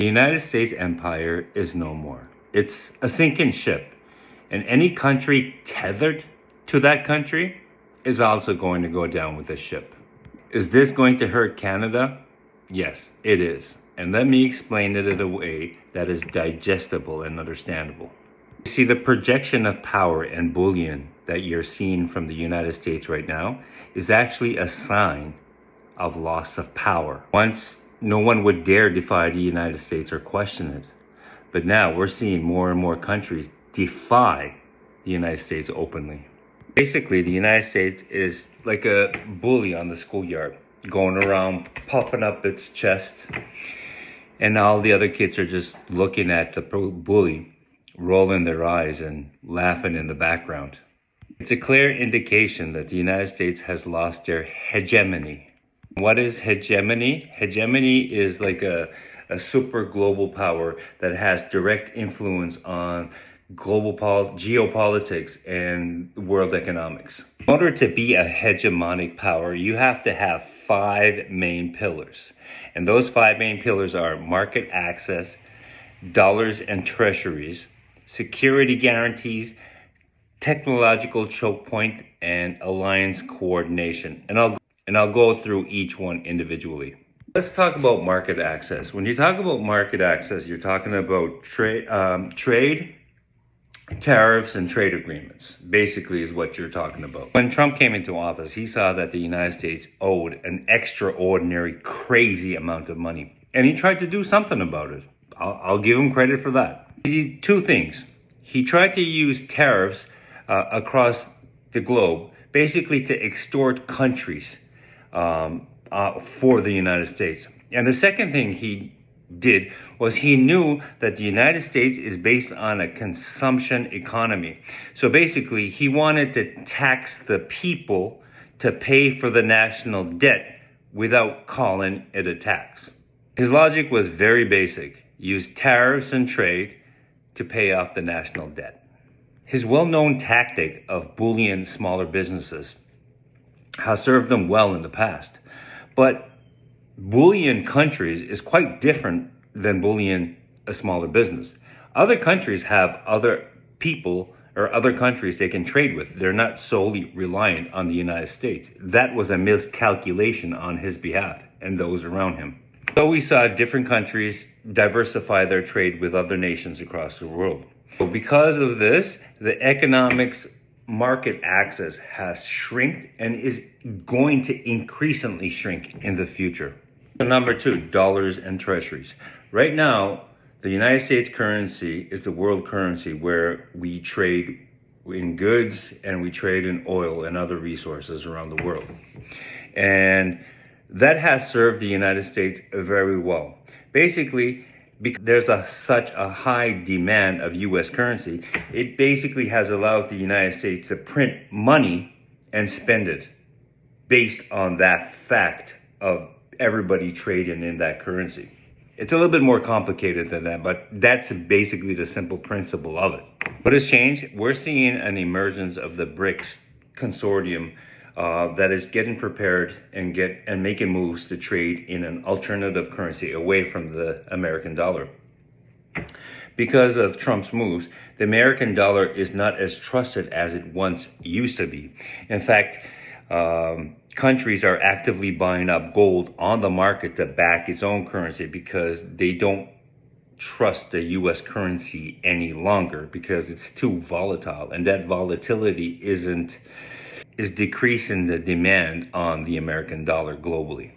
The United States empire is no more. It's a sinking ship, and any country tethered to that country is also going to go down with the ship. Is this going to hurt Canada? Yes, it is. And let me explain it in a way that is digestible and understandable. You see, the projection of power and bullion that you're seeing from the United States right now is actually a sign of loss of power. Once, no one would dare defy the United States or question it. But now we're seeing more and more countries defy the United States openly. Basically, the United States is like a bully on the schoolyard, going around puffing up its chest, and all the other kids are just looking at the bully, rolling their eyes and laughing in the background. It's a clear indication that the United States has lost their hegemony. What is hegemony? Hegemony is like a super global power that has direct influence on global geopolitics and world economics. In order to be a hegemonic power, you have to have 5 main pillars. And those 5 main pillars are market access, dollars and treasuries, security guarantees, technological choke point, and alliance coordination. And I'll go through each one individually. Let's talk about market access. When you talk about market access, you're talking about trade, tariffs, and trade agreements, basically is what you're talking about. When Trump came into office, he saw that the United States owed an extraordinary, crazy amount of money. And he tried to do something about it. I'll give him credit for that. He did 2 things. He tried to use tariffs across the globe, basically to extort countries for the United States. And the second thing he did was he knew that the United States is based on a consumption economy. So basically, he wanted to tax the people to pay for the national debt without calling it a tax. His logic was very basic. Use tariffs and trade to pay off the national debt. His well-known tactic of bullying smaller businesses has served them well in the past. But bullying countries is quite different than bullying a smaller business. Other countries have other people or other countries they can trade with. They're not solely reliant on the United States. That was a miscalculation on his behalf and those around him. So we saw different countries diversify their trade with other nations across the world. So because of this, the economics market access has shrinked and is going to increasingly shrink in the future. So number 2, dollars and treasuries. Right now, the United States currency is the world currency where we trade in goods and we trade in oil and other resources around the world. And that has served the United States very well. Basically, because there's such a high demand of U.S. currency, it basically has allowed the United States to print money and spend it based on that fact of everybody trading in that currency. It's a little bit more complicated than that, but that's basically the simple principle of it. What has changed? We're seeing an emergence of the BRICS consortium that is getting prepared and making moves to trade in an alternative currency away from the American dollar. Because of Trump's moves, the American dollar is not as trusted as it once used to be. In fact, countries are actively buying up gold on the market to back its own currency because they don't trust the U.S. currency any longer because it's too volatile, and that volatility is decreasing the demand on the American dollar globally.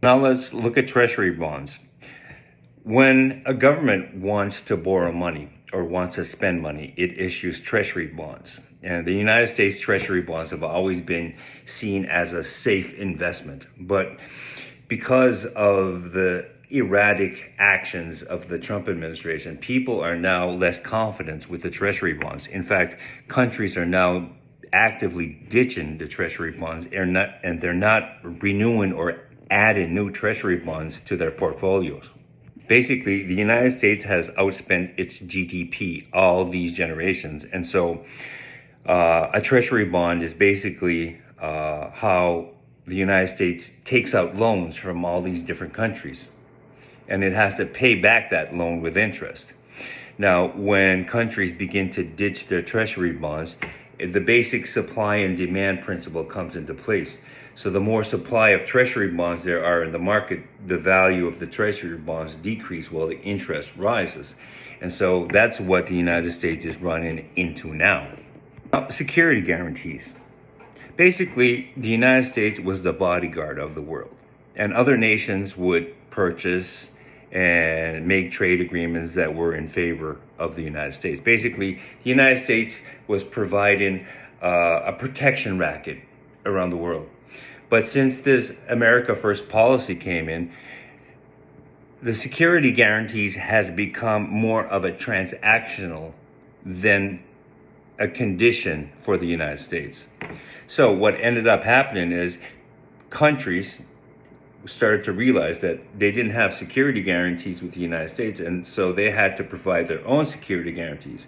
Now let's look at treasury bonds. When a government wants to borrow money or wants to spend money, it issues treasury bonds. And the United States treasury bonds have always been seen as a safe investment. But because of the erratic actions of the Trump administration, people are now less confident with the treasury bonds. In fact, countries are now actively ditching the treasury bonds and they're not renewing or adding new treasury bonds to their portfolios. Basically, the United States has outspent its GDP all these generations. And so a treasury bond is basically how the United States takes out loans from all these different countries. and it has to pay back that loan with interest. Now, when countries begin to ditch their treasury bonds, the basic supply and demand principle comes into place. So the more supply of treasury bonds there are in the market, the value of the treasury bonds decrease while the interest rises. And so that's what the United States is running into now. Security guarantees. Basically, the United States was the bodyguard of the world, and other nations would purchase and make trade agreements that were in favor of the United States. Basically, the United States was providing a protection racket around the world. But since this America First policy came in, the security guarantees has become more of a transactional than a condition for the United States. So what ended up happening is countries started to realize that they didn't have security guarantees with the United States, and so they had to provide their own security guarantees.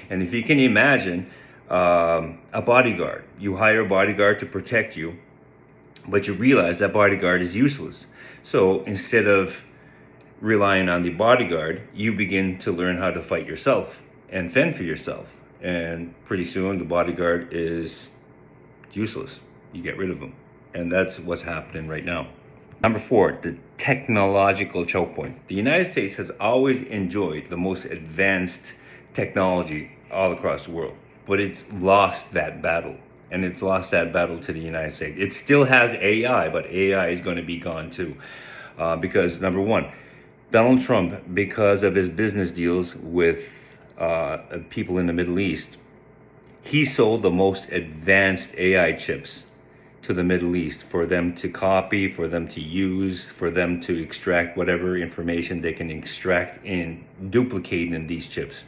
And if you can imagine a bodyguard, you hire a bodyguard to protect you, but you realize that bodyguard is useless. So instead of relying on the bodyguard, you begin to learn how to fight yourself and fend for yourself. And pretty soon the bodyguard is useless. You get rid of him. And that's what's happening right now. Number 4, the technological choke point. The United States has always enjoyed the most advanced technology all across the world, but it's lost that battle. And it's lost that battle to the United States. It still has AI, but AI is going to be gone too. Because number 1, Donald Trump, because of his business deals with people in the Middle East, he sold the most advanced AI chips to the Middle East for them to copy, for them to use, for them to extract whatever information they can extract and duplicate in these chips.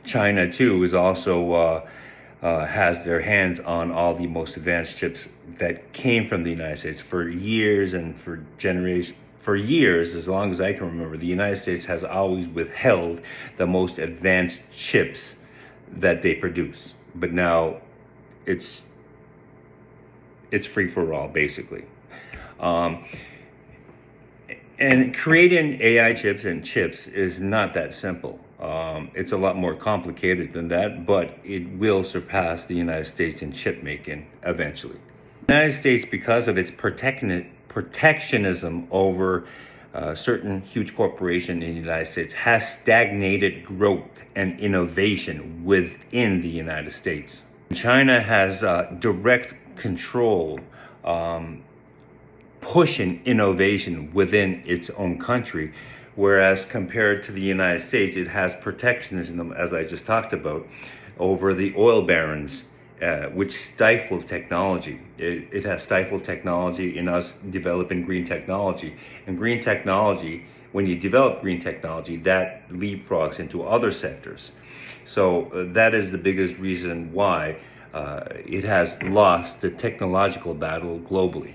China too is also has their hands on all the most advanced chips that came from the United States. For years and for generations, for years, as long as I can remember, the United States has always withheld the most advanced chips that they produce. But now it's free for all, basically. And creating AI chips and chips is not that simple. It's a lot more complicated than that, but it will surpass the United States in chip making eventually. The United States, because of its protectionism over certain huge corporation in the United States, has stagnated growth and innovation within the United States. China has direct control, pushing innovation within its own country, whereas compared to the United States, it has protectionism, as I just talked about, over the oil barons, which stifle technology. It has stifled technology in us developing green technology. And green technology, when you develop green technology, that leapfrogs into other sectors. So that is the biggest reason why it has lost the technological battle globally.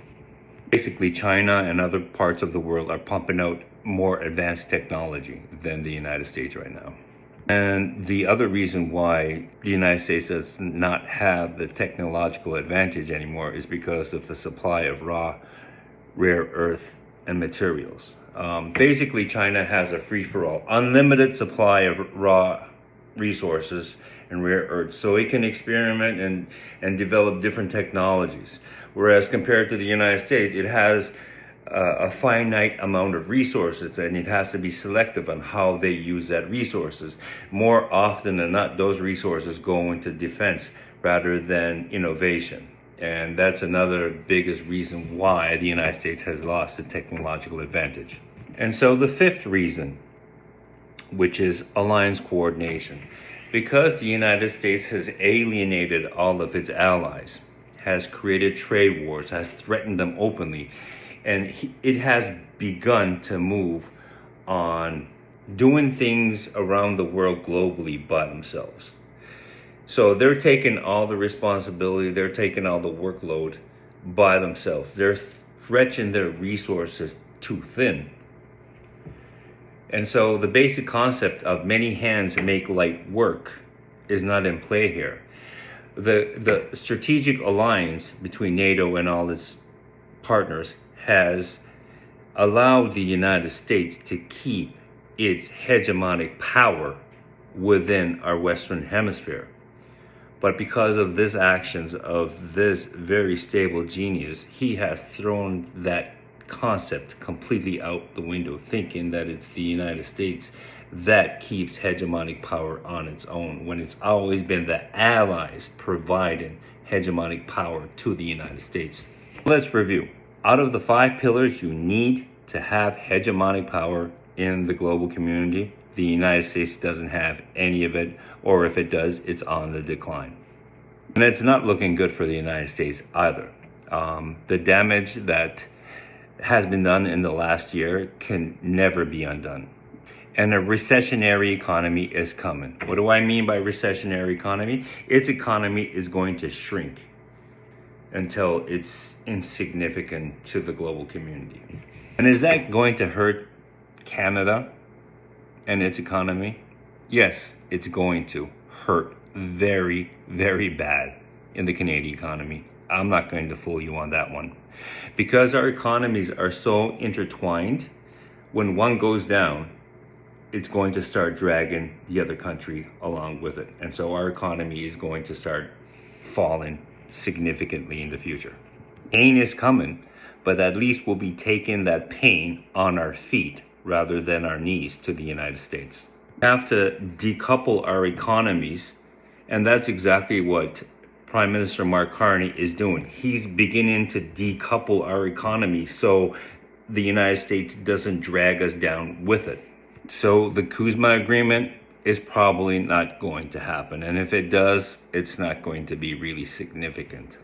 Basically, China and other parts of the world are pumping out more advanced technology than the United States right now. And the other reason why the United States does not have the technological advantage anymore is because of the supply of raw, rare earth and materials. Basically, China has a free-for-all, unlimited supply of raw resources and rare earths, so it can experiment and develop different technologies. Whereas compared to the United States, it has a finite amount of resources, and it has to be selective on how they use that resources. More often than not, those resources go into defense rather than innovation. And that's another biggest reason why the United States has lost the technological advantage. And so the 5th reason, which is alliance coordination. Because the United States has alienated all of its allies, has created trade wars, has threatened them openly, and it has begun to move on doing things around the world globally by themselves. So they're taking all the responsibility, they're taking all the workload by themselves. They're stretching their resources too thin. And so the basic concept of many hands make light work is not in play here. The strategic alliance between NATO and all its partners has allowed the United States to keep its hegemonic power within our Western Hemisphere. But because of this actions of this very stable genius, he has thrown that concept completely out the window, thinking that it's the United States that keeps hegemonic power on its own, when it's always been the allies providing hegemonic power to the United States. Let's review. Out of the 5 pillars you need to have hegemonic power in the global community, the United States doesn't have any of it, or if it does, it's on the decline. And it's not looking good for the United States either. The damage that has been done in the last year can never be undone. And a recessionary economy is coming. What do I mean by recessionary economy? Its economy is going to shrink until it's insignificant to the global community. And is that going to hurt Canada and its economy? Yes, it's going to hurt very, very bad in the Canadian economy. I'm not going to fool you on that one. Because our economies are so intertwined, when one goes down, it's going to start dragging the other country along with it. And so our economy is going to start falling significantly in the future. Pain is coming, but at least we'll be taking that pain on our feet rather than our knees to the United States. We have to decouple our economies, and that's exactly what Prime Minister Mark Carney is doing. He's beginning to decouple our economy so the United States doesn't drag us down with it. So the Kuzma agreement is probably not going to happen. And if it does, it's not going to be really significant.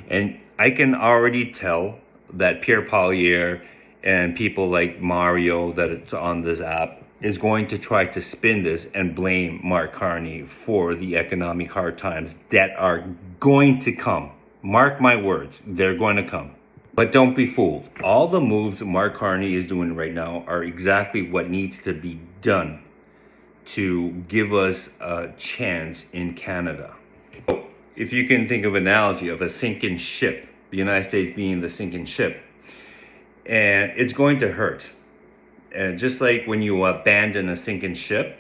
And I can already tell that Pierre Poilievre and people like Mario that it's on this app is going to try to spin this and blame Mark Carney for the economic hard times that are going to come. Mark my words, they're going to come. But don't be fooled. All the moves Mark Carney is doing right now are exactly what needs to be done to give us a chance in Canada. So if you can think of an analogy of a sinking ship, the United States being the sinking ship, and it's going to hurt. And just like when you abandon a sinking ship,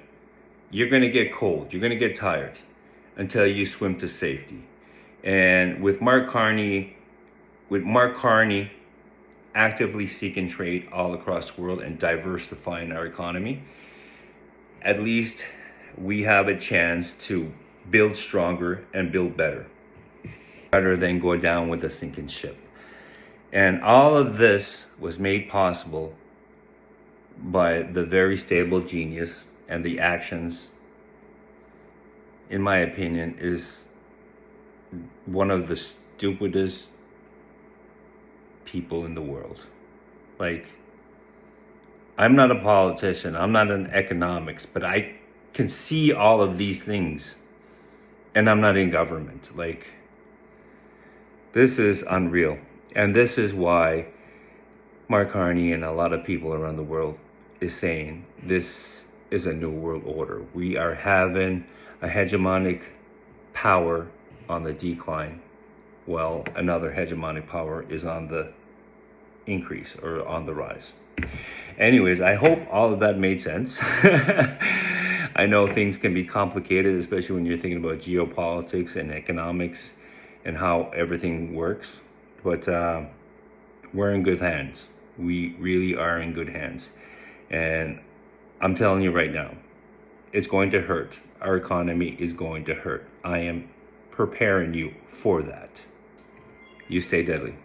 you're going to get cold, you're going to get tired until you swim to safety. And with Mark Carney actively seeking trade all across the world and diversifying our economy, at least we have a chance to build stronger and build better, rather than go down with a sinking ship. And all of this was made possible by the very stable genius, and the actions, in my opinion, is one of the stupidest people in the world. Like, I'm not a politician, I'm not an economics, but I can see all of these things, and I'm not in government. Like, this is unreal. And this is why Mark Carney and a lot of people around the world is saying this is a new world order. We are having a hegemonic power on the decline, while another hegemonic power is on the increase or on the rise. Anyways, I hope all of that made sense. I know things can be complicated, especially when you're thinking about geopolitics and economics and how everything works. But we're in good hands. We really are in good hands. And I'm telling you right now, it's going to hurt. Our economy is going to hurt. I am preparing you for that. You stay deadly.